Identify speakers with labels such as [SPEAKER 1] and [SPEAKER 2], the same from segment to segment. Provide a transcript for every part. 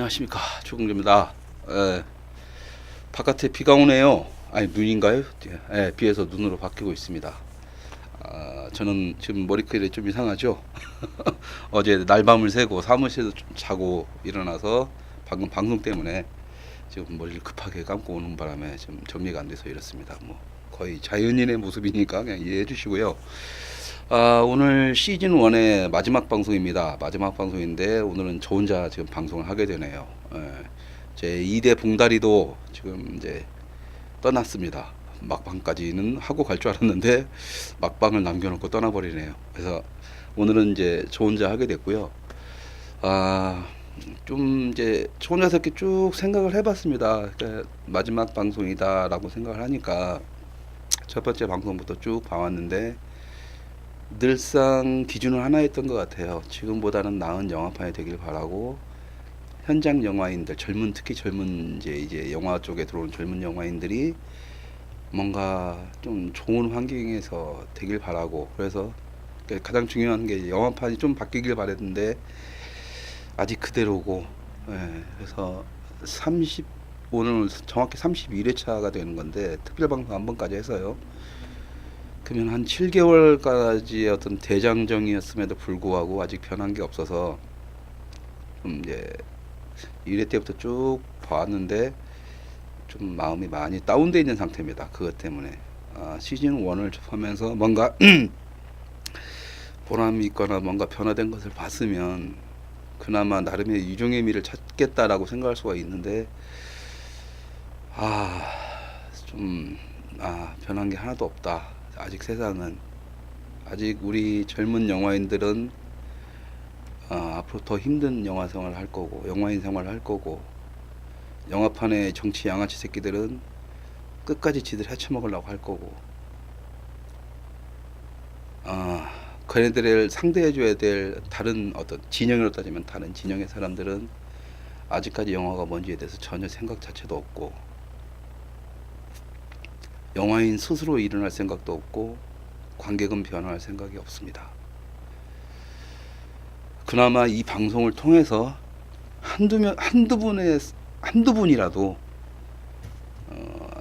[SPEAKER 1] 안녕하십니까, 조공재입니다. 바깥에 비가 오네요. 아니, 눈인가요? 비에서 눈으로 바뀌고 있습니다. 저는 지금 머리카락이 좀 이상하죠. 어제 날밤을 새고 사무실에서 좀 자고 일어나서 방금 방송 때문에 지금 머리를 급하게 감고 오는 바람에 지금 정리가 안 돼서 이렇습니다. 뭐 거의 자연인의 모습이니까 그냥 이해해 주시고요. 오늘 시즌 1의 마지막 방송입니다. 마지막 방송인데 오늘은 저 혼자 지금 방송을 하게 되네요. 제 2대 봉다리도 지금 이제 떠났습니다. 막방까지는 하고 갈 줄 알았는데 막방을 남겨놓고 떠나버리네요. 그래서 오늘은 이제 저 혼자 하게 됐고요. 좀 이제 저 혼자서 이렇게 쭉 생각을 해봤습니다. 그러니까 마지막 방송이다라고 생각을 하니까 첫 번째 방송부터 쭉 봐왔는데 늘상 기준은 하나였던 것 같아요. 지금보다는 나은 영화판이 되길 바라고 현장 영화인들, 특히 젊은 이제 영화 쪽에 들어오는 젊은 영화인들이 뭔가 좀 좋은 환경에서 되길 바라고, 그래서 가장 중요한 게 영화판이 좀 바뀌길 바랬는데 아직 그대로고, 그래서 오늘 정확히 31회차가 되는 건데 특별방송 한 번까지 해서요. 그러면 한 7개월까지 어떤 대장정이었음에도 불구하고 아직 변한 게 없어서 좀 이제 1회 때부터 쭉 봐왔는데 좀 마음이 많이 다운돼 있는 상태입니다. 그것 때문에 시즌 1을 접하면서 뭔가 보람이 있거나 뭔가 변화된 것을 봤으면 그나마 나름의 유종의 미를 찾겠다라고 생각할 수가 있는데 변한 게 하나도 없다. 아직 세상은, 아직 우리 젊은 영화인들은 앞으로 더 힘든 영화 생활을 할 거고, 영화인 생활을 할 거고, 영화판의 정치 양아치 새끼들은 끝까지 지들 헤쳐먹으려고 할 거고, 걔네들을 상대해줘야 될 다른 어떤 진영으로 따지면 다른 진영의 사람들은 아직까지 영화가 뭔지에 대해서 전혀 생각 자체도 없고, 영화인 스스로 일어날 생각도 없고, 관객은 변화할 생각이 없습니다. 그나마 이 방송을 통해서 한두 분이라도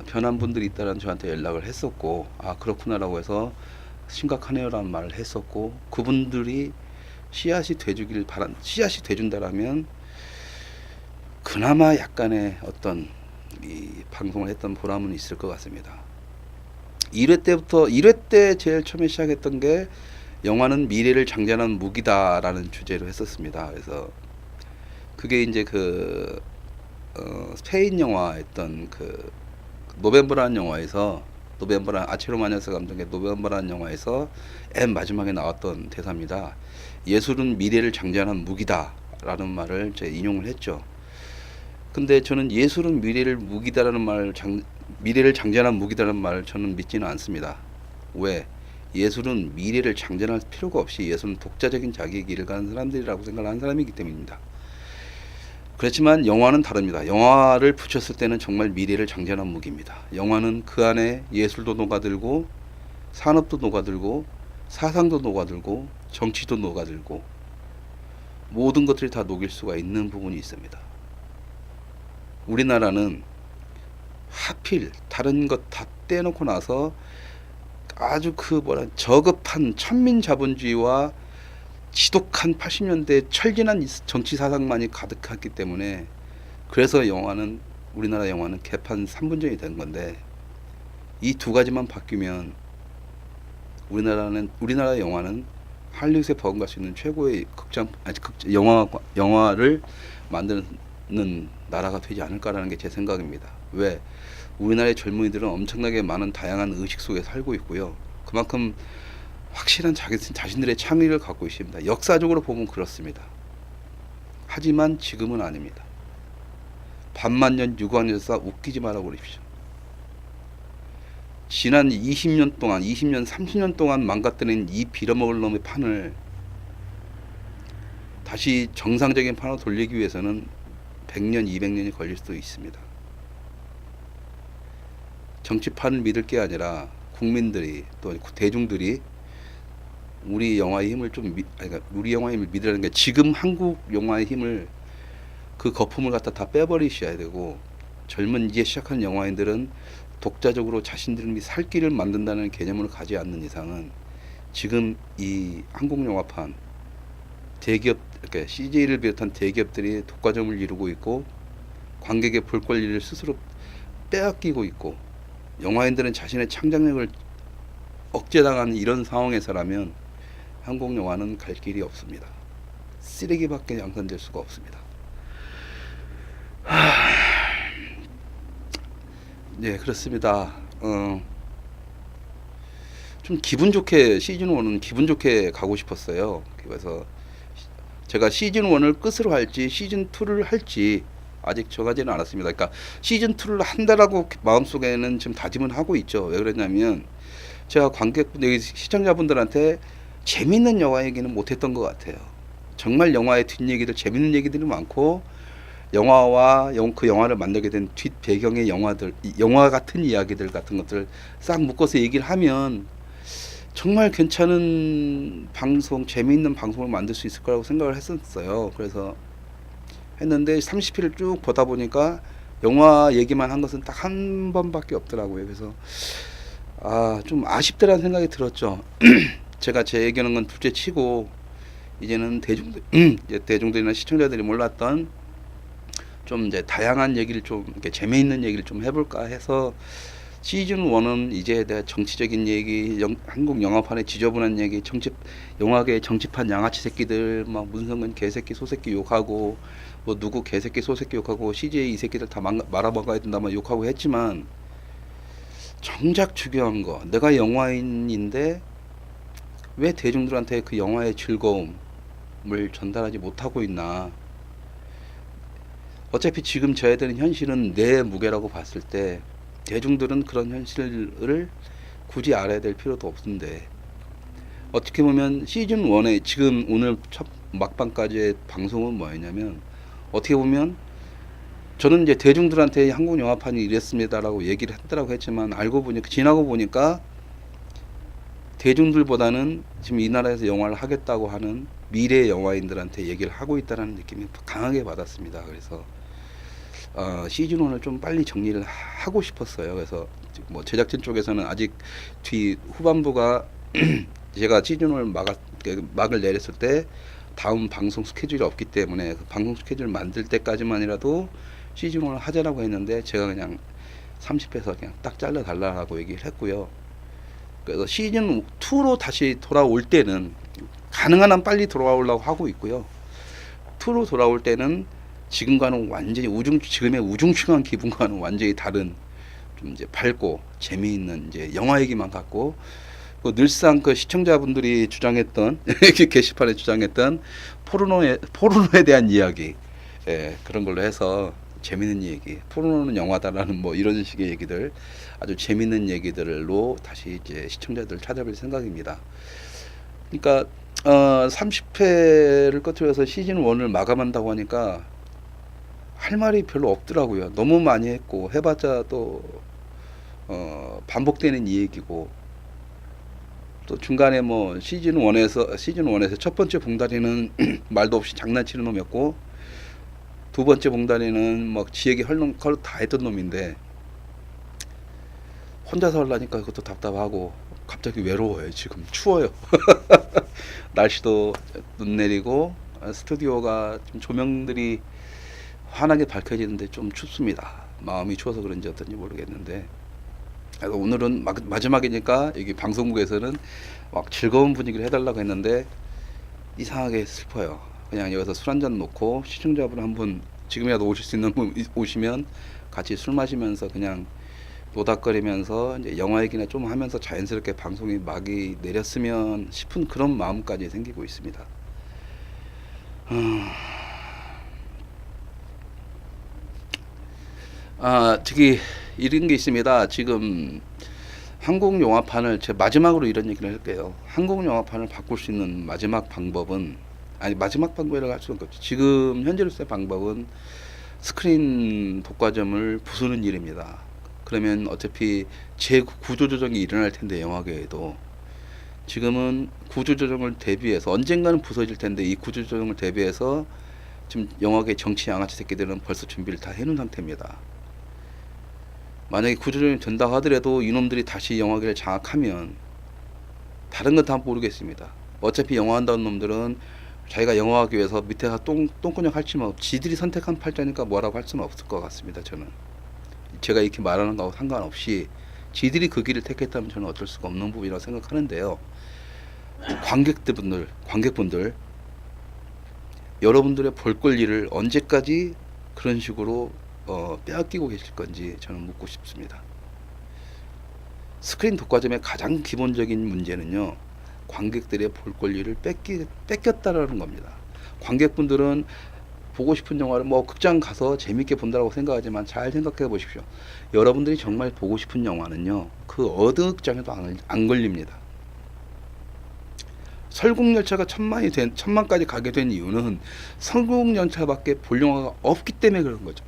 [SPEAKER 1] 변한 분들이 있다는 저한테 연락을 했었고, 그렇구나라고 해서 심각하네요라는 말을 했었고, 그분들이 씨앗이 돼준다라면 그나마 약간의 어떤 이 방송을 했던 보람은 있을 것 같습니다. 1회 때 제일 처음에 시작했던 게 영화는 미래를 장전한 무기다라는 주제로 했었습니다. 그래서 그게 이제 스페인 영화였던 노벤버라는 영화에서, 아체로 마녀스 감독의 노벤버라는 영화에서 맨 마지막에 나왔던 대사입니다. 예술은 미래를 장전한 무기다라는 말을 제가 인용을 했죠. 근데 저는 예술은 미래를 장전한 무기다라는 말을 저는 믿지는 않습니다. 왜? 예술은 미래를 장전할 필요가 없이 예술은 독자적인 자기의 길을 가는 사람들이라고 생각하는 사람이기 때문입니다. 그렇지만 영화는 다릅니다. 영화를 붙였을 때는 정말 미래를 장전한 무기입니다. 영화는 그 안에 예술도 녹아들고, 산업도 녹아들고, 사상도 녹아들고, 정치도 녹아들고, 모든 것들이 다 녹일 수가 있는 부분이 있습니다. 우리나라는 하필 다른 것 다 떼놓고 나서 아주 저급한 천민자본주의와 지독한 80년대 철진한 정치 사상만이 가득했기 때문에, 그래서 우리나라 영화는 개판 3분전이 된 건데, 이 두 가지만 바뀌면 우리나라 영화는 할리우드에 버금갈 수 있는 최고의 영화를 만드는 나라가 되지 않을까라는 게 제 생각입니다. 왜? 우리나라의 젊은이들은 엄청나게 많은 다양한 의식 속에 살고 있고요. 그만큼 확실한 자신들의 창의를 갖고 있습니다. 역사적으로 보면 그렇습니다. 하지만 지금은 아닙니다. 반만년 유관여사 웃기지 말아 버립시오. 지난 20년, 30년 동안 망가뜨린 이 빌어먹을 놈의 판을 다시 정상적인 판으로 돌리기 위해서는 100년, 200년이 걸릴 수도 있습니다. 정치판을 믿을 게 아니라 국민들이, 또 대중들이 우리 영화의 힘을 믿으라는 게, 지금 한국 영화의 힘을 그 거품을 갖다 다 빼버리셔야 되고, 젊은 이제 시작하는 영화인들은 독자적으로 자신들이 살 길을 만든다는 개념을 가지 않는 이상은 지금 이 한국 영화판 대기업, 그러니까 CJ를 비롯한 대기업들이 독과점을 이루고 있고 관객의 볼 권리를 스스로 빼앗기고 있고 영화인들은 자신의 창작력을 억제당하는 이런 상황에서라면 한국 영화는 갈 길이 없습니다. 쓰레기밖에 양산될 수가 없습니다. 네, 그렇습니다. 좀 기분 좋게 시즌 1은 기분 좋게 가고 싶었어요. 그래서 제가 시즌 1을 끝으로 할지 시즌 2를 할지 아직 정하지는 않았습니다. 그러니까 시즌 2를 한다라고 마음속에는 지금 다짐은 하고 있죠. 왜 그러냐면 제가 관객분들, 시청자분들한테 재밌는 영화 얘기는 못했던 것 같아요. 정말 영화의 뒷얘기들, 재밌는 얘기들이 많고 영화와 그 영화를 만들게 된 뒷 배경의 영화들, 영화 같은 이야기들 같은 것들 싹 묶어서 얘기를 하면 정말 괜찮은 방송, 재미있는 방송을 만들 수 있을 거라고 생각을 했었어요. 그래서 했는데 30회를 쭉 보다 보니까 영화 얘기만 한 것은 딱 한 번밖에 없더라고요. 그래서 좀 아쉽다라는 생각이 들었죠. 제가 제 얘기하는 건 둘째 치고 이제는 대중들이나 시청자들이 몰랐던 좀 이제 다양한 얘기를 좀 이렇게 재미있는 얘기를 좀 해볼까 해서 시즌 1은 이제 내가 정치적인 얘기, 한국 영화판의 지저분한 얘기, 영화계의 정치판 양아치 새끼들, 막 문성근 개새끼 소새끼 욕하고 뭐 누구 개새끼 소새끼 욕하고 CJ 이 새끼들 다 말아먹어야 된다 막 욕하고 했지만 정작 중요한 거, 내가 영화인인데 왜 대중들한테 그 영화의 즐거움을 전달하지 못하고 있나. 어차피 지금 져야 되는 현실은 내 무게라고 봤을 때 대중들은 그런 현실을 굳이 알아야 될 필요도 없는데, 어떻게 보면 시즌 1에 지금 오늘 첫 막방까지의 방송은 뭐였냐면, 어떻게 보면 저는 이제 대중들한테 한국 영화판이 이랬습니다라고 얘기를 했더라고 했지만 알고 보니까, 지나고 보니까 대중들보다는 지금 이 나라에서 영화를 하겠다고 하는 미래 영화인들한테 얘기를 하고 있다는 느낌이 강하게 받았습니다. 그래서 시즌 1을 좀 빨리 정리를 하고 싶었어요. 그래서 뭐 제작진 쪽에서는 아직 후반부가 제가 시즌 1을 막을 내렸을 때 다음 방송 스케줄이 없기 때문에 그 방송 스케줄 만들 때까지만이라도 시즌 1을 하자라고 했는데 제가 그냥 30회에서 그냥 딱 잘라 달라고 얘기를 했고요. 그래서 시즌 2로 다시 돌아올 때는 가능한 한 빨리 돌아오려고 하고 있고요. 2로 돌아올 때는 지금과는 완전히 지금의 우중충한 기분과는 완전히 다른 좀 이제 밝고 재미있는 이제 영화 얘기만 갖고, 그 늘상 그 시청자분들이 주장했던 게시판에 주장했던 포르노에 대한 이야기, 그런 걸로 해서 재미있는 얘기, 포르노는 영화다라는 뭐 이런 식의 얘기들, 아주 재미있는 얘기들로 다시 이제 시청자들 찾아뵐 생각입니다. 그러니까 30회를 끝으로 해서 시즌 1을 마감한다고 하니까 할 말이 별로 없더라고요. 너무 많이 했고 해봤자 또 반복되는 이 얘기고, 또 중간에 뭐 시즌 1에서 첫 번째 봉다리는 말도 없이 장난치는 놈이었고, 두 번째 봉다리는 막 지 얘기 다 했던 놈인데 혼자서 하려니까 그것도 답답하고 갑자기 외로워요. 지금 추워요. 날씨도 눈 내리고 스튜디오가 좀 조명들이 환하게 밝혀지는데 좀 춥습니다. 마음이 추워서 그런지 어떤지 모르겠는데, 그래서 오늘은 마지막이니까 여기 방송국에서는 막 즐거운 분위기를 해달라고 했는데 이상하게 슬퍼요. 그냥 여기서 술 한잔 놓고 시청자분 한 분 지금이라도 오실 수 있는 분 오시면 같이 술 마시면서 그냥 노닥거리면서 이제 영화 얘기나 좀 하면서 자연스럽게 방송이 막이 내렸으면 싶은 그런 마음까지 생기고 있습니다. 저기 이런 게 있습니다. 지금 한국 영화판을 제 마지막으로 이런 얘기를 할게요. 한국 영화판을 바꿀 수 있는 마지막 방법은, 마지막 방법이라고 할 수는 없죠. 지금 현재로서의 방법은 스크린 독과점을 부수는 일입니다. 그러면 어차피 재구조조정이 일어날 텐데, 영화계에도 지금은 구조조정을 대비해서 언젠가는 부서질 텐데 이 구조조정을 대비해서 지금 영화계 정치 양아치 새끼들은 벌써 준비를 다 해놓은 상태입니다. 만약에 구조조정이 된다 하더라도 이놈들이 다시 영화계를 장악하면 다른 건 다 모르겠습니다. 어차피 영화 한다는 놈들은 자기가 영화하기 위해서 밑에서 똥꾸녕 할지만 지들이 선택한 팔자니까 뭐라고 할 수는 없을 것 같습니다. 저는 제가 이렇게 말하는 거하고 상관없이 지들이 그 길을 택했다면 저는 어쩔 수가 없는 부분이라고 생각하는데요. 관객분들 여러분들의 볼 권리를 언제까지 그런 식으로 빼앗기고 계실 건지 저는 묻고 싶습니다. 스크린 독과점의 가장 기본적인 문제는요, 관객들의 볼 권리를 뺏겼다라는 겁니다. 관객분들은 보고 싶은 영화를 뭐 극장 가서 재밌게 본다고 생각하지만 잘 생각해 보십시오. 여러분들이 정말 보고 싶은 영화는요, 그 어느 극장에도 안 걸립니다. 설국열차가 천만까지 가게 된 이유는 설국열차밖에 볼 영화가 없기 때문에 그런 거죠.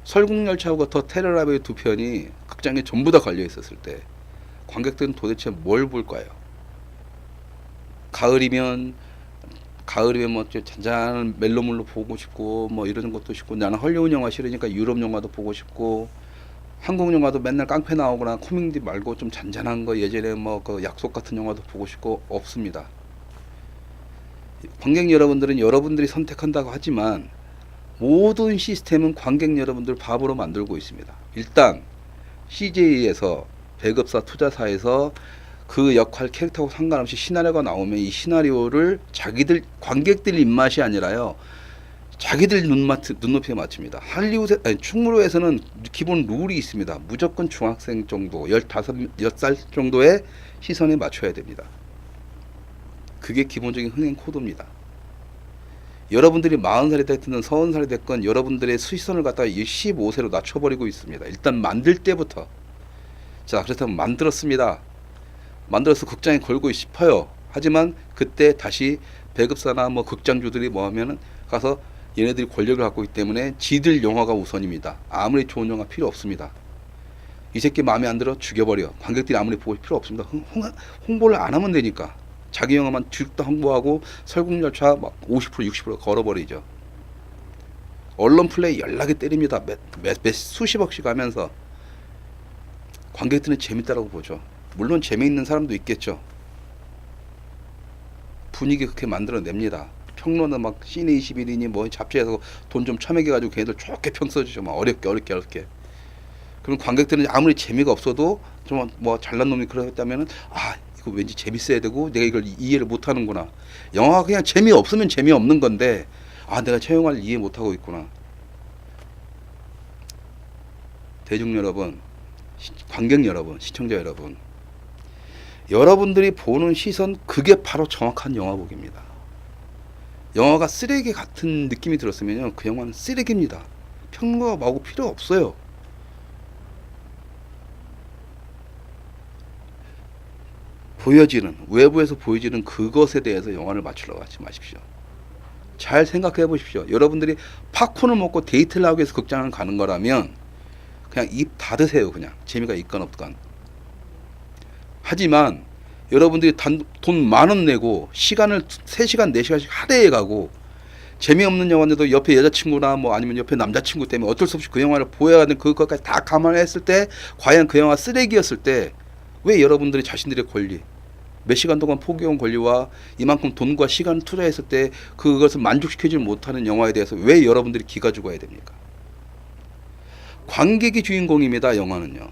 [SPEAKER 1] 설국열차하고 더 테러라베의 두 편이 극장에 전부 다 걸려 있었을 때 관객들은 도대체 뭘 볼까요? 가을이면 뭐 잔잔한 멜로물로 보고 싶고 뭐 이런 것도 싶고, 나는 헐리우드 영화 싫으니까 유럽 영화도 보고 싶고, 한국 영화도 맨날 깡패 나오거나 코미디 말고 좀 잔잔한 거, 예전에 뭐 그 약속 같은 영화도 보고 싶고 없습니다. 관객 여러분들은 여러분들이 선택한다고 하지만 모든 시스템은 관객 여러분들 바보로 만들고 있습니다. 일단 CJ에서 배급사 투자사에서 그 역할 캐릭터하고 상관없이 시나리오가 나오면 이 시나리오를 자기들 관객들 입맛이 아니라요, 자기들 눈높이에 맞춥니다. 충무로에서는 기본 룰이 있습니다. 무조건 중학생 정도, 10살 정도의 시선에 맞춰야 됩니다. 그게 기본적인 흥행 코드입니다. 여러분들이 40살이 됐든 30살이 됐건 여러분들의 시선을 갖다가 15세로 낮춰버리고 있습니다. 일단 만들 때부터. 자, 그렇다면 만들었습니다. 만들어서 극장에 걸고 싶어요. 하지만 그때 다시 배급사나 뭐 극장주들이 뭐 하면은 가서 얘네들이 권력을 갖고 있기 때문에 지들 영화가 우선입니다. 아무리 좋은 영화 필요 없습니다. 이 새끼 마음에 안 들어 죽여버려. 관객들이 아무리 보고 필요 없습니다. 홍보를 안 하면 되니까. 자기 영화만 뒤죽다 홍보하고 설국열차 막 50% 60% 걸어버리죠. 언론 플레이 연락에 때립니다. 몇 수십억씩 하면서. 관객들은 재밌다라고 보죠. 물론 재미있는 사람도 있겠죠. 분위기 그렇게 만들어냅니다. 평론은 막 시네21이니 뭐 잡지에서 돈 좀 처먹여가지고 걔네들 좋게 평 써주죠. 막 어렵게. 그럼 관객들은 아무리 재미가 없어도 좀 뭐 잘난 놈이 그랬다면은, 아, 이거 왠지 재밌어야 되고 내가 이걸 이해를 못하는구나. 영화가 그냥 재미없으면 재미없는 건데, 아, 내가 저 영화를 이해 못하고 있구나. 대중 여러분, 관객 여러분, 시청자 여러분, 여러분들이 보는 시선, 그게 바로 정확한 영화 보기입니다. 영화가 쓰레기 같은 느낌이 들었으면요, 그 영화는 쓰레기입니다. 평론가 마구 필요 없어요. 외부에서 보여지는 그것에 대해서 영화를 맞추려고 하지 마십시오. 잘 생각해 보십시오. 여러분들이 팝콘을 먹고 데이트를 하기 위해서 극장을 가는 거라면 그냥 입 닫으세요. 그냥 재미가 있건 없건. 하지만 여러분들이 돈 10,000원 내고 시간을 3시간 4시간씩 하대에 가고 재미없는 영화인데도 옆에 여자친구나 뭐 아니면 옆에 남자친구 때문에 어쩔 수 없이 그 영화를 보여야 하는 그것까지 다 감안했을 때, 과연 그 영화 쓰레기였을 때 왜 여러분들이 자신들의 권리, 몇 시간 동안 포기한 권리와 이만큼 돈과 시간을 투자했을 때 그것을 만족시키지 못하는 영화에 대해서 왜 여러분들이 기가 죽어야 됩니까? 관객이 주인공입니다. 영화는요.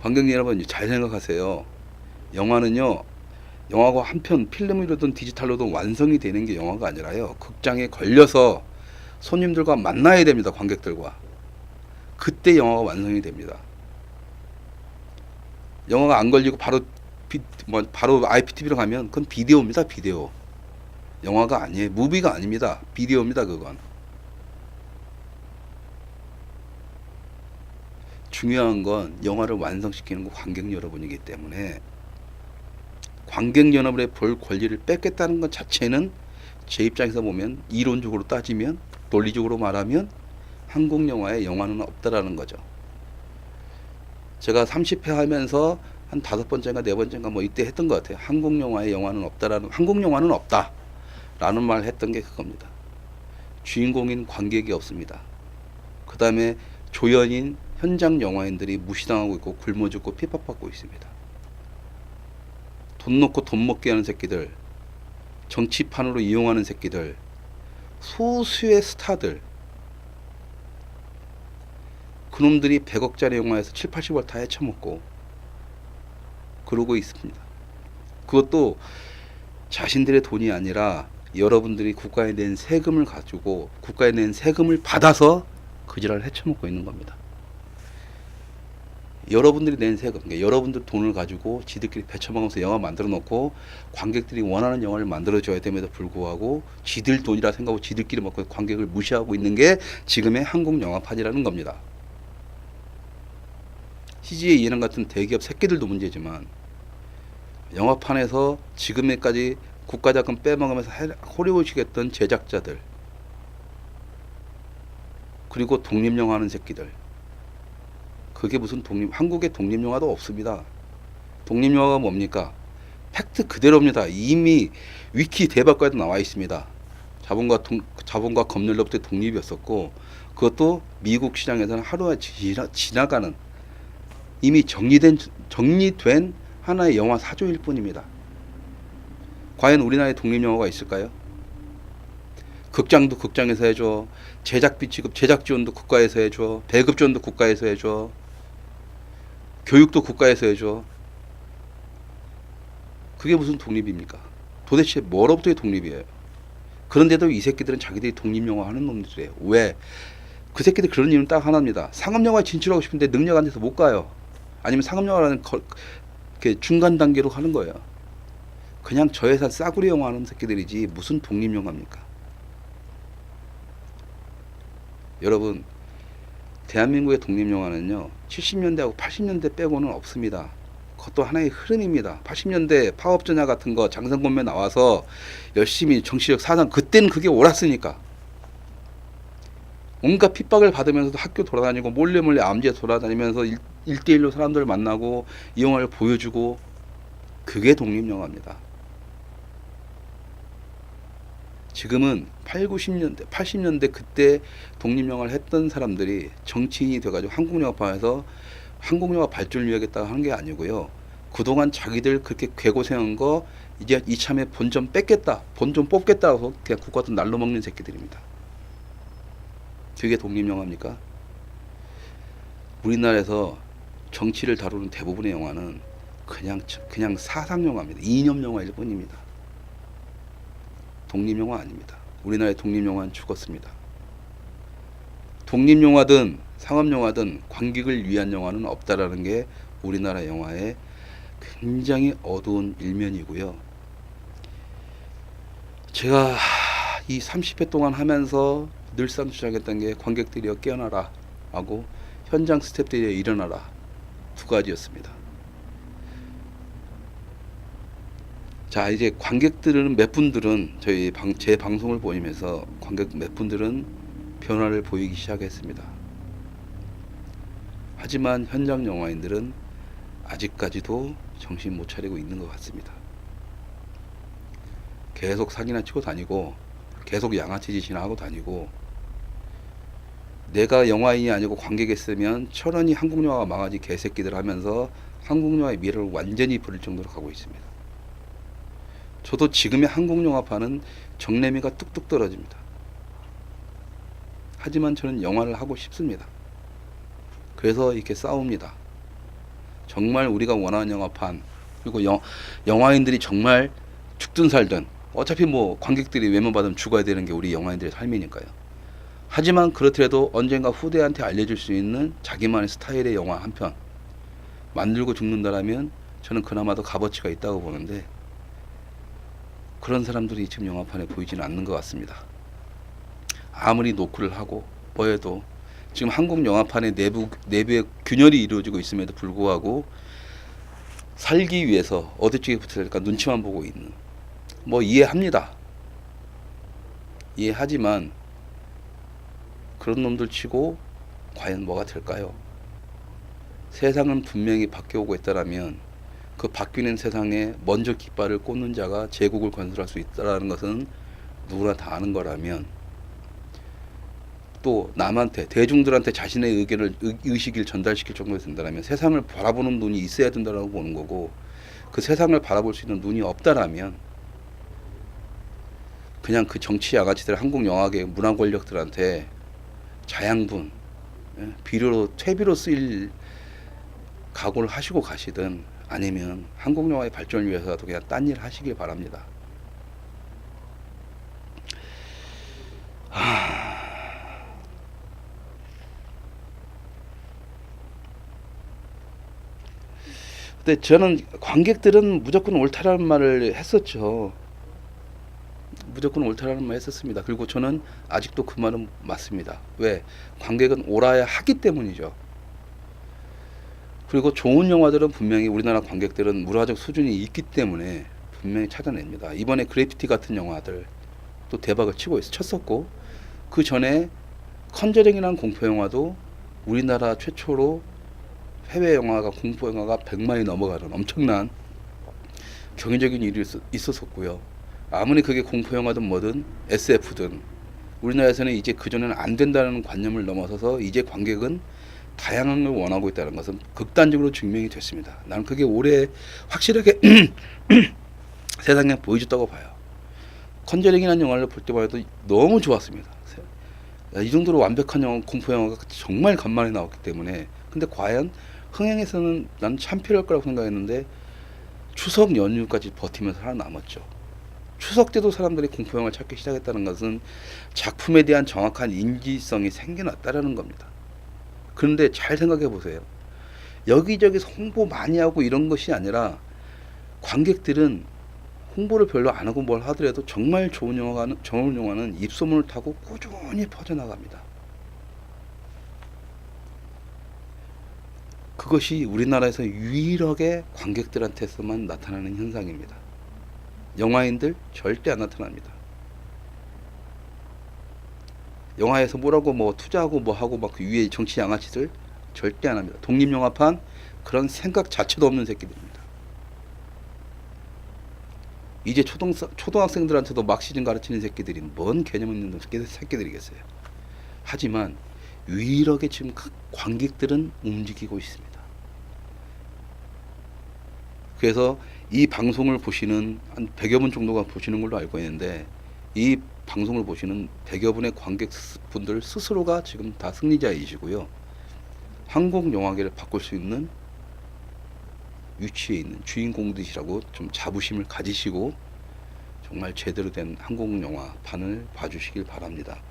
[SPEAKER 1] 관객 여러분 잘 생각하세요. 영화는요, 영화가 한편 필름이로든 디지털로든 완성이 되는 게 영화가 아니라요, 극장에 걸려서 손님들과 만나야 됩니다. 관객들과. 그때 영화가 완성이 됩니다. 영화가 안 걸리고 바로 IPTV로 가면 그건 비디오입니다. 비디오. 영화가 아니에요. 무비가 아닙니다. 비디오입니다. 그건. 중요한 건 영화를 완성시키는 건 관객 여러분이기 때문에 관객 여러분의 볼 권리를 뺏겠다는 것 자체는 제 입장에서 보면, 이론적으로 따지면, 논리적으로 말하면 한국 영화에 영화는 없다라는 거죠. 제가 30회 하면서 한 5번째인가 4번째인가 뭐 이때 했던 것 같아요. 한국 영화에 영화는 없다라는, 한국 영화는 없다. 라는 말을 했던 게 그겁니다. 주인공인 관객이 없습니다. 그 다음에 조연인 현장 영화인들이 무시당하고 있고 굶어 죽고 핍박받고 있습니다. 돈 놓고 돈 먹게 하는 새끼들, 정치판으로 이용하는 새끼들, 소수의 스타들, 그놈들이 100억짜리 영화에서 7, 80억 다 헤쳐먹고 그러고 있습니다. 그것도 자신들의 돈이 아니라 여러분들이 국가에 낸 세금을 가지고 국가에 낸 세금을 받아서 그 지랄을 헤쳐먹고 있는 겁니다. 여러분들이 낸 세금, 그러니까 여러분들 돈을 가지고 지들끼리 배쳐먹으면서 영화 만들어 놓고 관객들이 원하는 영화를 만들어줘야 됨에도 불구하고 지들 돈이라 생각하고 지들끼리 먹고 관객을 무시하고 있는 게 지금의 한국 영화판이라는 겁니다. CGA 예능 같은 대기업 새끼들도 문제지만 영화판에서 지금까지 국가 자금 빼먹으면서 호리호식했던 제작자들, 그리고 독립영화 하는 새끼들, 그게 무슨 한국의 독립영화도 없습니다. 독립영화가 뭡니까? 팩트 그대로입니다. 이미 위키 대박과에도 나와 있습니다. 자본과 검열로부터 독립이었었고, 그것도 미국 시장에서는 하루가 지나가는 이미 정리된 하나의 영화 사조일 뿐입니다. 과연 우리나라에 독립영화가 있을까요? 극장도 극장에서 해줘, 제작비 지급, 제작 지원도 국가에서 해줘, 배급 지원도 국가에서 해줘, 교육도 국가에서 해줘. 그게 무슨 독립입니까? 도대체 뭐로부터의 독립이에요? 그런데도 이 새끼들은 자기들이 독립영화 하는 놈들이에요. 왜? 그 새끼들 그런 이유는 딱 하나입니다. 상업영화에 진출하고 싶은데 능력 안 돼서 못 가요. 아니면 상업영화라는 중간 단계로 하는 거예요. 그냥 저예산 싸구려 영화 하는 새끼들이지 무슨 독립영화입니까? 여러분, 대한민국의 독립영화는요 70년대하고 80년대 빼고는 없습니다. 그것도 하나의 흐름입니다. 80년대 파업전야 같은 거 장성권매 나와서 열심히 정치적 사상, 그때는 그게 옳았으니까 온갖 핍박을 받으면서도 학교 돌아다니고 몰래 암지에 돌아다니면서 1대1로 사람들 만나고 이 영화를 보여주고, 그게 독립영화입니다. 지금은 8, 90년대, 80년대 그때 독립영화를 했던 사람들이 정치인이 돼가지고 한국영화판에서 한국영화 발전을 위하겠다고 하는 게 아니고요. 그동안 자기들 그렇게 괴고생한 거 이제 이참에 본 좀 뺏겠다, 본 좀 뽑겠다고 그냥 국가도 날로 먹는 새끼들입니다. 그게 독립영화입니까? 우리나라에서 정치를 다루는 대부분의 영화는 그냥 사상영화입니다. 이념영화일 뿐입니다. 독립영화 아닙니다. 우리나라의 독립영화는 죽었습니다. 독립영화든 상업영화든 관객을 위한 영화는 없다라는 게 우리나라 영화의 굉장히 어두운 일면이고요. 제가 이 30회 동안 하면서 늘상 주장했던 게 관객들이여 깨어나라 하고 현장 스태프들이여 일어나라, 두 가지였습니다. 자, 이제 관객들은 몇 분들은 제 방송을 보이면서 관객 몇 분들은 변화를 보이기 시작했습니다. 하지만 현장 영화인들은 아직까지도 정신 못 차리고 있는 것 같습니다. 계속 사기나 치고 다니고 계속 양아치 짓이나 하고 다니고, 내가 영화인이 아니고 관객이었으면 철원이 한국영화가 망하지 개새끼들 하면서 한국영화의 미래를 완전히 버릴 정도로 가고 있습니다. 저도 지금의 한국영화판은 정내미가 뚝뚝 떨어집니다. 하지만 저는 영화를 하고 싶습니다. 그래서 이렇게 싸웁니다. 정말 우리가 원하는 영화판, 그리고 영화인들이 정말 죽든 살든 어차피 뭐 관객들이 외면 받으면 죽어야 되는 게 우리 영화인들의 삶이니까요. 하지만 그렇더라도 언젠가 후대한테 알려줄 수 있는 자기만의 스타일의 영화 한 편 만들고 죽는다라면 저는 그나마도 값어치가 있다고 보는데, 그런 사람들이 지금 영화판에 보이지는 않는 것 같습니다. 아무리 노크를 하고 뭐 해도 지금 한국 영화판의 내부의 균열이 이루어지고 있음에도 불구하고 살기 위해서 어디 쪽에 붙어야 될까 눈치만 보고 있는, 뭐 이해합니다. 이해하지만 그런 놈들 치고 과연 뭐가 될까요? 세상은 분명히 바뀌어오고 있다라면 그 바뀌는 세상에 먼저 깃발을 꽂는 자가 제국을 건설할 수 있다는 것은 누구나 다 아는 거라면, 또 남한테, 대중들한테 자신의 의식을 전달시킬 정도가 된다면 세상을 바라보는 눈이 있어야 된다고 보는 거고, 그 세상을 바라볼 수 있는 눈이 없다라면 그냥 그 정치 양아치들, 한국 영화계 문화 권력들한테 자양분, 비료로, 퇴비로 쓰일 각오를 하시고 가시든, 아니면 한국 영화의 발전을 위해서라도 그냥 딴 일 하시길 바랍니다. 근데 저는 관객들은 무조건 옳다라는 말을 했었죠. 무조건 옳다라는 말 했었습니다. 그리고 저는 아직도 그 말은 맞습니다. 왜? 관객은 옳아야 하기 때문이죠. 그리고 좋은 영화들은 분명히 우리나라 관객들은 문화적 수준이 있기 때문에 분명히 찾아냅니다. 이번에 그래피티 같은 영화들 또 대박을 쳤었고, 그 전에 컨저링이라는 공포 영화도 우리나라 최초로 해외 영화가, 공포 영화가 100만이 넘어가는 엄청난 경이적인 일이 있었었고요. 아무리 그게 공포 영화든 뭐든 SF든 우리나라에서는 이제 그전에는 안 된다는 관념을 넘어서서 이제 관객은 다양한 걸 원하고 있다는 것은 극단적으로 증명이 됐습니다. 나는 그게 올해 확실하게 세상에 보여줬다고 봐요. 컨저링이라는 영화를 볼 때만 해도 너무 좋았습니다. 이 정도로 완벽한 영화, 공포 영화가 정말 간만에 나왔기 때문에. 근데 과연 흥행에서는 난 참패할 거라고 생각했는데 추석 연휴까지 버티면서 살아남았죠. 추석 때도 사람들이 공포 영화를 찾기 시작했다는 것은 작품에 대한 정확한 인지성이 생겨났다라는 겁니다. 그런데 잘 생각해 보세요. 여기저기서 홍보 많이 하고 이런 것이 아니라 관객들은 홍보를 별로 안 하고 뭘 하더라도 정말 좋은 영화는 입소문을 타고 꾸준히 퍼져나갑니다. 그것이 우리나라에서 유일하게 관객들한테서만 나타나는 현상입니다. 영화인들 절대 안 나타납니다. 영화에서 뭐라고 뭐 투자하고 뭐 하고 막 그 위에 정치 양아치들 절대 안 합니다. 독립영화판 그런 생각 자체도 없는 새끼들입니다. 이제 초등학생들한테도 막시즘 가르치는 새끼들이 뭔 개념 있는 새끼들이겠어요. 하지만 유일하게 지금 관객들은 움직이고 있습니다. 그래서 이 방송을 보시는 한 100여 분 정도가 보시는 걸로 알고 있는데, 이 방송을 보시는 100여 분의 관객분들 스스로가 지금 다 승리자이시고요. 한국 영화계를 바꿀 수 있는 위치에 있는 주인공들이라고 좀 자부심을 가지시고 정말 제대로 된 한국 영화판을 봐주시길 바랍니다.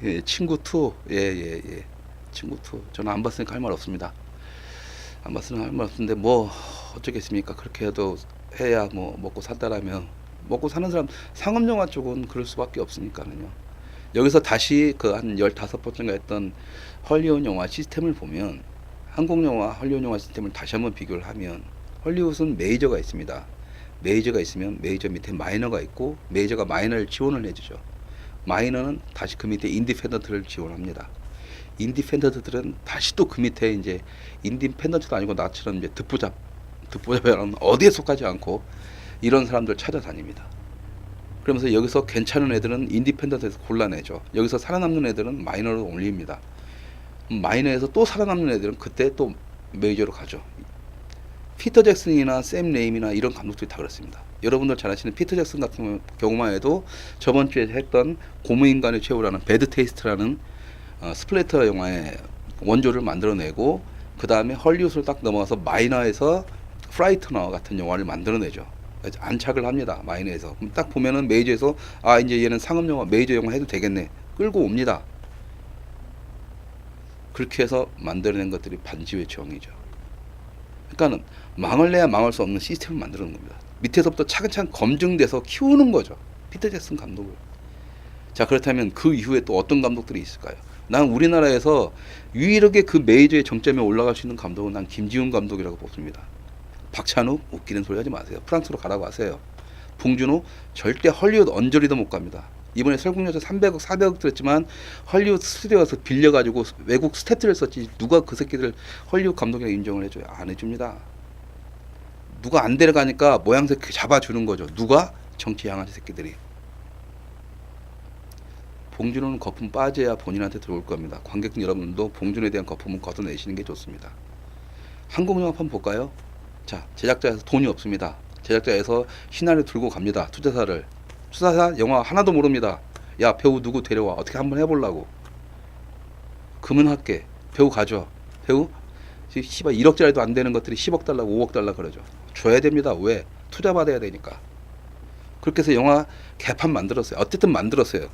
[SPEAKER 1] 예, 친구 2. 예. 친구 2. 저는 안 봤으니까 할 말 없습니다. 안 봤으면 할 말 없는데 뭐 어쩌겠습니까. 그렇게 해도 해야 뭐 먹고 산다라면, 먹고 사는 사람, 상업영화 쪽은 그럴 수밖에 없으니까요. 여기서 다시 그 한 15번째인가 했던 헐리우드 영화 시스템을 보면, 한국 영화, 헐리우드 영화 시스템을 다시 한번 비교를 하면, 헐리우드는 메이저가 있습니다. 메이저가 있으면 메이저 밑에 마이너가 있고, 메이저가 마이너를 지원을 해주죠. 마이너는 다시 그 밑에 인디펜던트를 지원합니다. 인디펜던트들은 다시 또 그 밑에 이제 인디펜던트도 아니고 나처럼 이제 듣보잡이라는 어디에 속하지 않고 이런 사람들 찾아다닙니다. 그러면서 여기서 괜찮은 애들은 인디펜던트에서 골라내죠. 여기서 살아남는 애들은 마이너로 올립니다. 마이너에서 또 살아남는 애들은 그때 또 메이저로 가죠. 피터 잭슨이나 샘 레임이나 이런 감독들이 다 그렇습니다. 여러분들 잘 아시는 피터 잭슨 같은 경우만 해도 저번 주에 했던 고무인간의 최후라는 배드 테이스트라는 스플래터 영화의 원조를 만들어내고, 그 다음에 헐리우드로 딱 넘어가서 마이너에서 프라이트너 같은 영화를 만들어내죠. 안착을 합니다. 마이너에서. 그럼 딱 보면은 메이저에서 이제 얘는 상업 영화, 메이저 영화 해도 되겠네, 끌고 옵니다. 그렇게 해서 만들어낸 것들이 반지의 정이죠. 그러니까는 망할래야 망할 수 없는 시스템을 만드는 겁니다. 밑에서부터 차근차근 검증돼서 키우는 거죠. 피터 잭슨 감독을. 자, 그렇다면 그 이후에 또 어떤 감독들이 있을까요? 난 우리나라에서 유일하게 그 메이저의 정점에 올라갈 수 있는 감독은 난 김지훈 감독이라고 뽑습니다. 박찬욱 웃기는 소리 하지 마세요. 프랑스로 가라고 하세요. 봉준호 절대 헐리우드 언저리도 못 갑니다. 이번에 설국열차 300억 400억 들었지만 헐리우드 스튜디오에서 빌려가지고 외국 스태프들을 썼지 누가 그 새끼들 헐리우드 감독이라고 인정을 해줘요? 안 해줍니다. 누가 안 데려가니까 모양새 잡아주는 거죠. 누가? 정치 양아치 새끼들이. 봉준호는 거품 빠져야 본인한테 들어올 겁니다. 관객 여러분도 봉준호에 대한 거품은 걷어내시는 게 좋습니다. 한국영화판 한번 볼까요? 자, 제작자에서 돈이 없습니다. 제작자에서 시나리오 들고 갑니다. 투자사를. 투자사 영화 하나도 모릅니다. 야, 배우 누구 데려와. 어떻게 한번 해보려고. 금은학계. 배우 가져. 배우? 씨발 1억짜리도 안 되는 것들이 10억 달러, 5억 달러 그러죠. 줘야 됩니다. 왜? 투자 받아야 되니까. 그렇게 해서 영화 개판 만들었어요. 어쨌든 만들었어요.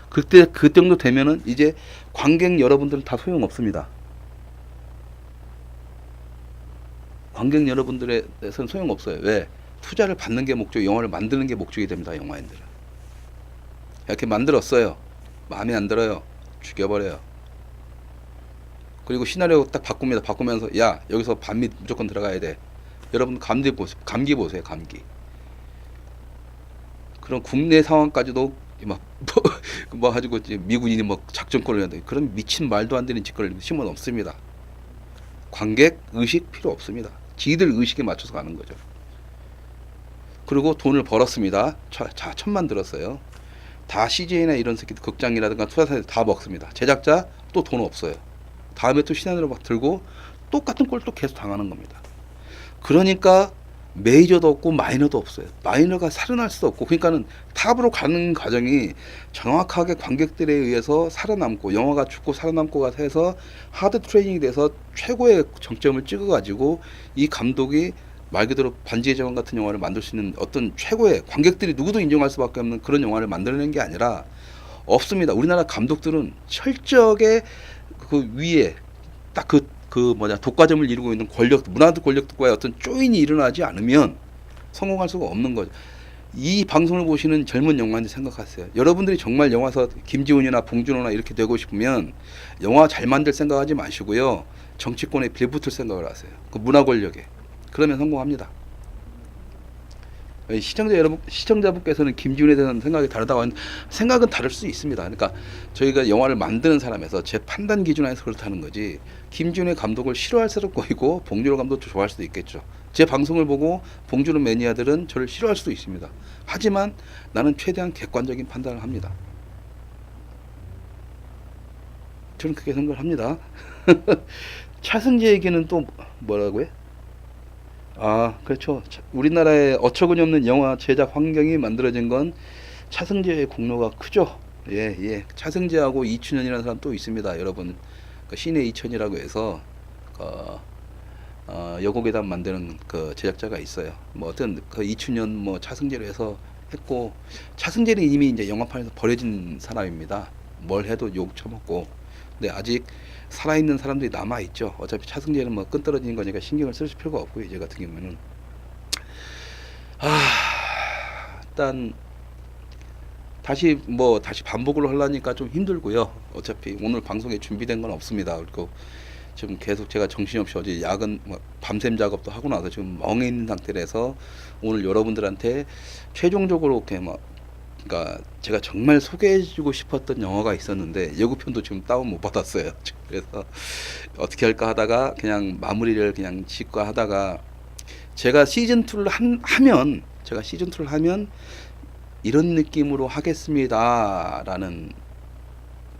[SPEAKER 1] 그때 그 정도 되면은 이제 관객 여러분들은 다 소용 없습니다. 관객 여러분들에서는 소용 없어요. 왜? 투자를 받는 게 목적, 영화를 만드는 게 목적이 됩니다. 영화인들은. 이렇게 만들었어요. 마음에 안 들어요. 죽여버려요. 그리고 시나리오 딱 바꿉니다. 바꾸면서 야, 여기서 반미 무조건 들어가야 돼. 여러분 감기 보세요. 감기. 그런 국내 상황까지도 뭐 가지고 미군이 뭐 작전권을 한다. 그런 미친 말도 안 되는 짓거리를 심은 없습니다. 관객 의식 필요 없습니다. 지들 의식에 맞춰서 가는 거죠. 그리고 돈을 벌었습니다. 자, 천만 들었어요. 다 CJ나 이런 새끼들 극장이라든가 투자사들 다 먹습니다. 제작자 또 돈 없어요. 다음에 또 시나리오를 막 들고 똑같은 꼴 또 계속 당하는 겁니다. 그러니까 메이저도 없고 마이너도 없어요. 마이너가 살아날 수도 없고, 그러니까는 탑으로 가는 과정이 정확하게 관객들에 의해서 살아남고, 영화가 죽고 살아남고가 해서 하드 트레이닝이 돼서 최고의 정점을 찍어가지고 이 감독이 말 그대로 반지의 제왕 같은 영화를 만들 수 있는 어떤 최고의 관객들이 누구도 인정할 수밖에 없는 그런 영화를 만들어낸 게 아니라 없습니다. 우리나라 감독들은 철저하게 그 위에 딱 독과점을 이루고 있는 문화적 권력과의 어떤 조인이 일어나지 않으면 성공할 수가 없는 거죠. 이 방송을 보시는 젊은 영화인들 생각하세요. 여러분들이 정말 영화사 김지훈이나 봉준호나 이렇게 되고 싶으면 영화 잘 만들 생각하지 마시고요. 정치권에 빌붙을 생각을 하세요. 그 문화 권력에. 그러면 성공합니다. 시청자분께서는 김지훈에 대한 생각이 다르다고 하는데 생각은 다를 수 있습니다. 그러니까 저희가 영화를 만드는 사람에서 제 판단 기준 안에서 그렇다는 거지, 김지훈의 감독을 싫어할 수도 있고 봉준호 감독도 좋아할 수도 있겠죠. 제 방송을 보고 봉준호 매니아들은 저를 싫어할 수도 있습니다. 하지만 나는 최대한 객관적인 판단을 합니다. 저는 그렇게 생각을 합니다. 차승재 얘기는 또 뭐라고요? 아, 그렇죠. 우리나라에 어처구니 없는 영화 제작 환경이 만들어진 건 차승재의 공로가 크죠. 예, 예. 차승재하고 이춘현이라는 사람 또 있습니다, 여러분. 그 신의 이천이라고 해서 여고괴담 만드는 그 제작자가 있어요. 뭐 어떤 그 이춘현 뭐 차승재로 해서 했고, 차승재는 이미 이제 영화판에서 버려진 사람입니다. 뭘 해도 욕 처먹고. 근데 아직 살아있는 사람들이 남아있죠. 어차피 차승재는 뭐 끈떨어지는 거니까 신경을 쓸 필요가 없고요. 이제 같은 경우에는 일단 다시 반복을 하려니까 좀 힘들고요. 어차피 오늘 방송에 준비된 건 없습니다. 그리고 지금 계속 제가 정신없이 어제 야근 밤샘 작업도 하고 나서 지금 멍해 있는 상태라서 오늘 여러분들한테 최종적으로 이렇게 그러니까 제가 정말 소개해주고 싶었던 영화가 있었는데 예고편도 지금 다운 못 받았어요. 그래서 어떻게 할까 하다가 그냥 마무리를 그냥 짓고 하다가 제가 시즌 2를 하면 이런 느낌으로 하겠습니다라는,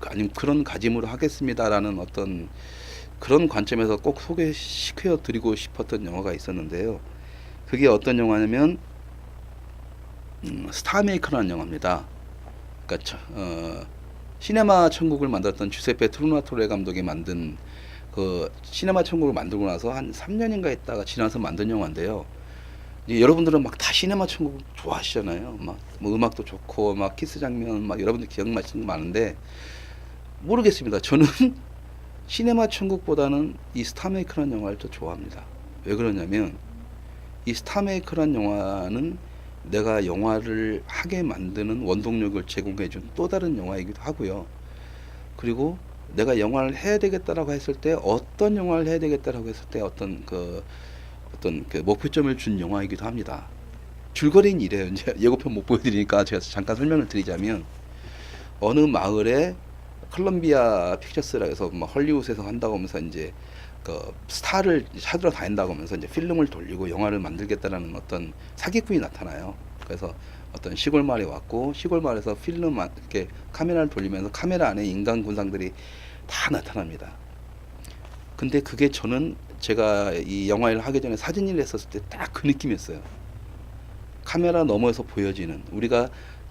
[SPEAKER 1] 아니면 그런 가짐으로 하겠습니다라는 어떤 그런 관점에서 꼭 소개시켜 드리고 싶었던 영화가 있었는데요. 그게 어떤 영화냐면 스타메이커라는 영화입니다. 그러니까 시네마 천국을 만들었던 주세페 트루나토레 감독이 만든 그 시네마 천국을 만들고 나서 한 3년인가 있다가 지나서 만든 영화인데요. 이제 여러분들은 막 다 시네마 천국 좋아하시잖아요. 막 뭐 음악도 좋고 막 키스 장면 막 여러분들 기억나시는 거 많은데 모르겠습니다. 저는 시네마 천국보다는 이 스타메이커라는 영화를 더 좋아합니다. 왜 그러냐면 이 스타메이커라는 영화는 내가 영화를 하게 만드는 원동력을 제공해준 또 다른 영화이기도 하고요. 그리고 내가 영화를 해야 되겠다라고 했을 때 어떤 영화를 해야 되겠다라고 했을 때 어떤 그 목표점을 준 영화이기도 합니다. 줄거리는 이래요. 이제 예고편 못 보여드리니까 제가 잠깐 설명을 드리자면 어느 마을에 컬럼비아 픽처스라 해서 뭐 헐리우드에서 한다고 하면서 이제 그 스타를 찾으러 다닌다고 하면서 이제 필름을 돌리고 영화를 만들겠다라는 어떤 사기꾼이 나타나요. 그래서 어떤 시골 마을에 왔고 시골 마을에서 필름 이렇게 카메라를 돌리면서 카메라 안에 인간 군상들이 다 나타납니다. 근데 그게 저는 제가 이 영화 일을 하기 전에 사진 일을 했었을 때 딱 그 느낌이었어요. 카메라 너머에서 보여지는 우리가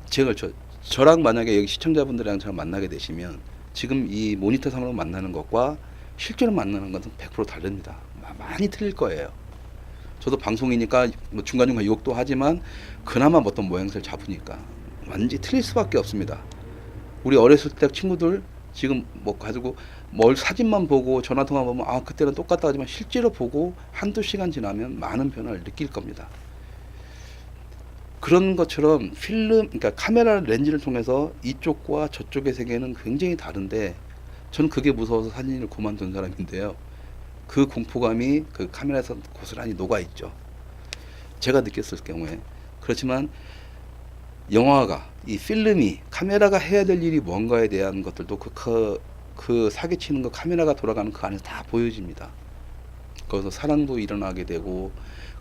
[SPEAKER 1] 제가 저랑 만약에 여기 시청자분들이랑 저랑 만나게 되시면 지금 이 모니터 상으로 만나는 것과 실제로 만나는 것은 100% 다릅니다. 많이 틀릴 거예요. 저도 방송이니까 뭐 중간중간 유혹도 하지만 그나마 어떤 모양새를 잡으니까 완전히 틀릴 수밖에 없습니다. 우리 어렸을 때 친구들 지금 뭐 가지고 뭘 사진만 보고 전화통화 보면 아 그때는 똑같다 하지만 실제로 보고 한두 시간 지나면 많은 변화를 느낄 겁니다. 그런 것처럼 필름, 그러니까 카메라 렌즈를 통해서 이쪽과 저쪽의 세계는 굉장히 다른데 전 그게 무서워서 사진을 그만둔 사람인데요. 그 공포감이 그 카메라에서 고스란히 녹아있죠. 제가 느꼈을 경우에. 그렇지만 영화가, 이 필름이, 카메라가 해야 될 일이 뭔가에 대한 것들도 그 사기치는 거, 카메라가 돌아가는 그 안에서 다 보여집니다. 거기서 사랑도 일어나게 되고,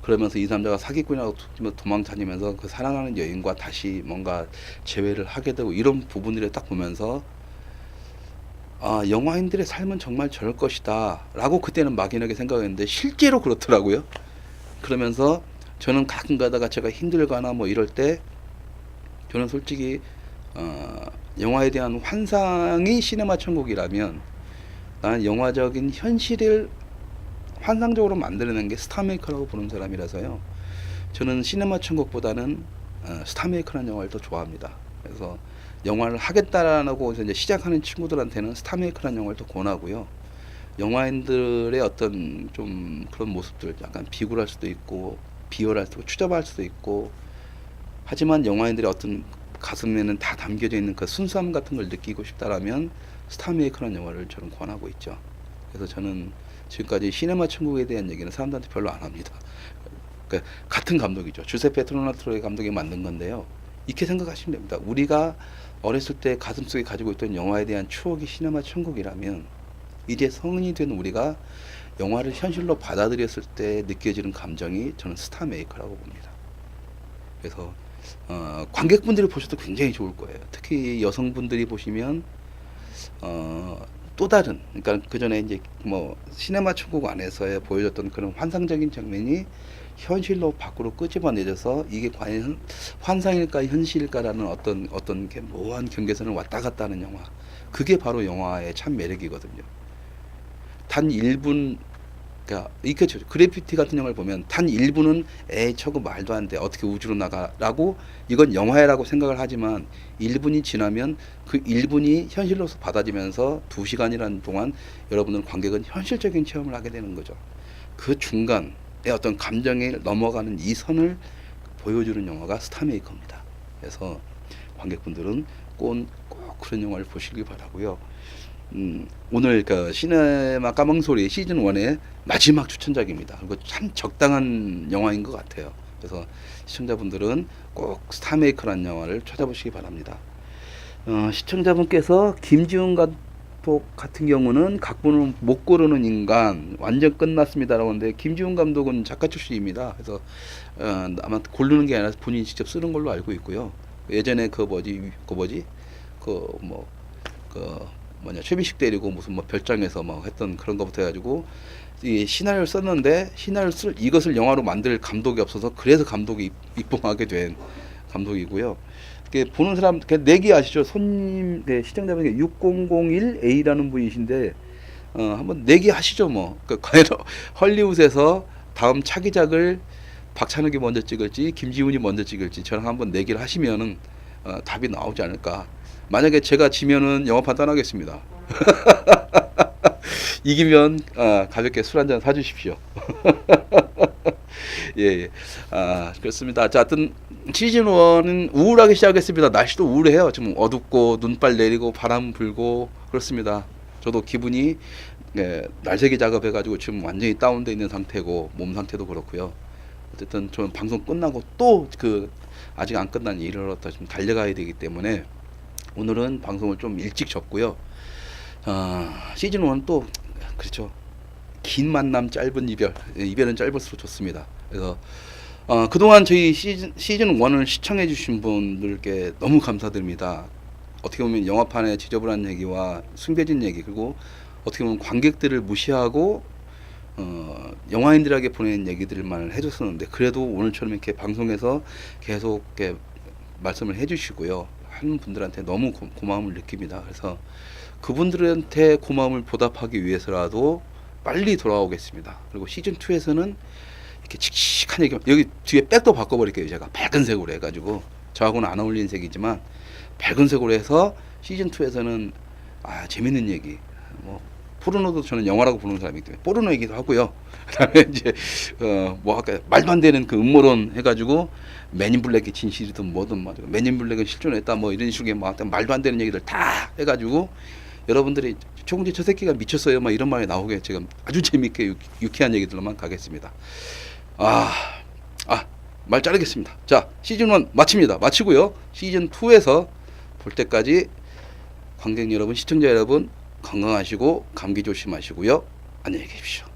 [SPEAKER 1] 그러면서 이 남자가 사기꾼이라고 도망다니면서 그 사랑하는 여인과 다시 뭔가 재회를 하게 되고, 이런 부분들을 딱 보면서 아, 영화인들의 삶은 정말 저럴 것이다 라고 그때는 막연하게 생각했는데 실제로 그렇더라고요. 그러면서 저는 가끔 가다가 제가 힘들거나 뭐 이럴 때 저는 솔직히 영화에 대한 환상이 시네마 천국이라면 나는 영화적인 현실을 환상적으로 만들어낸 게 스타메이커라고 보는 사람이라서요. 저는 시네마 천국보다는 스타메이커라는 영화를 더 좋아합니다. 그래서 영화를 하겠다라고 해서 이제 시작하는 친구들한테는 스타메이커라는 영화를 더 권하고요. 영화인들의 어떤 좀 그런 모습들 약간 비굴할 수도 있고 비열할 수도 있고 추잡할 수도 있고 하지만 영화인들의 어떤 가슴에는 다 담겨져 있는 그 순수함 같은 걸 느끼고 싶다라면 스타메이커라는 영화를 저는 권하고 있죠. 그래서 저는 지금까지 시네마 천국에 대한 얘기는 사람들한테 별로 안 합니다. 그러니까 같은 감독이죠. 주세페 토르나토의 감독이 만든 건데요. 이렇게 생각하시면 됩니다. 우리가 어렸을 때 가슴속에 가지고 있던 영화에 대한 추억이 시네마 천국이라면 이제 성인이 된 우리가 영화를 현실로 받아들였을 때 느껴지는 감정이 저는 스타메이커라고 봅니다. 그래서 관객분들이 보셔도 굉장히 좋을 거예요. 특히 여성분들이 보시면 또 다른, 그러니까 그 전에 이제 뭐 시네마 천국 안에서의 보여줬던 그런 환상적인 장면이 현실로 밖으로 끄집어내져서 이게 과연 환상일까 현실일까라는 어떤 게 모호한 경계선을 왔다 갔다 하는 영화. 그게 바로 영화의 참 매력이거든요. 단 1분, 그러니까 이렇게 그래피티 같은 영화를 보면 단 1분은 에이 저거 말도 안 돼 어떻게 우주로 나가라고 이건 영화라고 생각을 하지만 1분이 지나면 그 1분이 현실로서 받아지면서 2시간이라는 동안 여러분들 관객은 현실적인 체험을 하게 되는 거죠. 그 중간에 어떤 감정에 넘어가는 이 선을 보여주는 영화가 스타메이커입니다. 그래서 관객분들은 꼭 그런 영화를 보시길 바라고요. 오늘 그 시네마 까망소리 시즌 1의 마지막 추천작입니다. 그리고 참 적당한 영화인 것 같아요. 그래서 시청자분들은 꼭 스타메이커라는 영화를 찾아보시기 바랍니다. 시청자분께서 김지훈 감독 같은 경우는 각본을 못 고르는 인간 완전 끝났습니다라고 하는데 김지훈 감독은 작가 출신입니다. 그래서 아마 고르는 게 아니라 본인이 직접 쓰는 걸로 알고 있고요. 예전에 최민식 때리고 무슨 뭐 별장에서 막 했던 그런 것부터 해가지고 이 시나리오를 썼는데 이것을 영화로 만들 감독이 없어서 그래서 감독이 입봉하게 된 감독이고요. 보는 사람 내기 아시죠? 손님 시청자분께 6001A라는 분이신데 한번 내기 하시죠 뭐. 과연 헐리우드에서 다음 차기작을 박찬욱이 먼저 찍을지 김지훈이 먼저 찍을지 저랑 한번 내기를 하시면은 답이 나오지 않을까. 만약에 제가 지면은 영화 판단하겠습니다. 이기면 가볍게 술 한잔 사주십시오. 예. 그렇습니다. 자, 하여튼 시즌 1은 우울하게 시작했습니다. 날씨도 우울해요. 지금 어둡고 눈발 내리고 바람 불고 그렇습니다. 저도 기분이 날새기 작업해가지고 지금 완전히 다운돼 있는 상태고 몸 상태도 그렇고요. 어쨌든 저는 방송 끝나고 또 아직 안 끝난 일을 좀 달려가야 되기 때문에 오늘은 방송을 좀 일찍 접고요. 시즌 1은 또 그렇죠. 긴 만남 짧은 이별, 이별은 짧을수록 좋습니다. 그래서 그동안 저희 시즌 1을 시청해 주신 분들께 너무 감사드립니다. 어떻게 보면 영화판의 지저분한 얘기와 숨겨진 얘기, 그리고 어떻게 보면 관객들을 무시하고 영화인들에게 보낸 얘기들만 해줬었는데, 그래도 오늘처럼 이렇게 방송에서 계속 이렇게 말씀을 해주시고요, 하는 분들한테 너무 고마움을 느낍니다. 그래서 그분들한테 고마움을 보답하기 위해서라도 빨리 돌아오겠습니다. 그리고 시즌 2에서는 이렇게 칙칙한 얘기, 여기 뒤에 백도 바꿔버릴게요. 제가 밝은 색으로 해가지고, 저하고는 안 어울리는 색이지만 밝은 색으로 해서 시즌 2에서는 재밌는 얘기, 뭐 포르노도 저는 영화라고 부르는 사람이기 때문에 포르노 얘기도 하고요. 그다음에 이제 뭐 아까 말도 안 되는 그 음모론 해가지고 맨인 블랙의 진실이든 뭐든 뭐 맨인 블랙은 실존했다 뭐 이런 식의 뭐 말도 안 되는 얘기들 다 해가지고 여러분들이 조금 저 새끼가 미쳤어요 막 이런 말이 나오게 지금 아주 재밌게 유쾌한 얘기들로만 가겠습니다. 말 자르겠습니다. 자, 시즌 1 마칩니다. 마치고요. 시즌 2에서 볼 때까지 관객 여러분, 시청자 여러분 건강하시고 감기 조심하시고요. 안녕히 계십시오.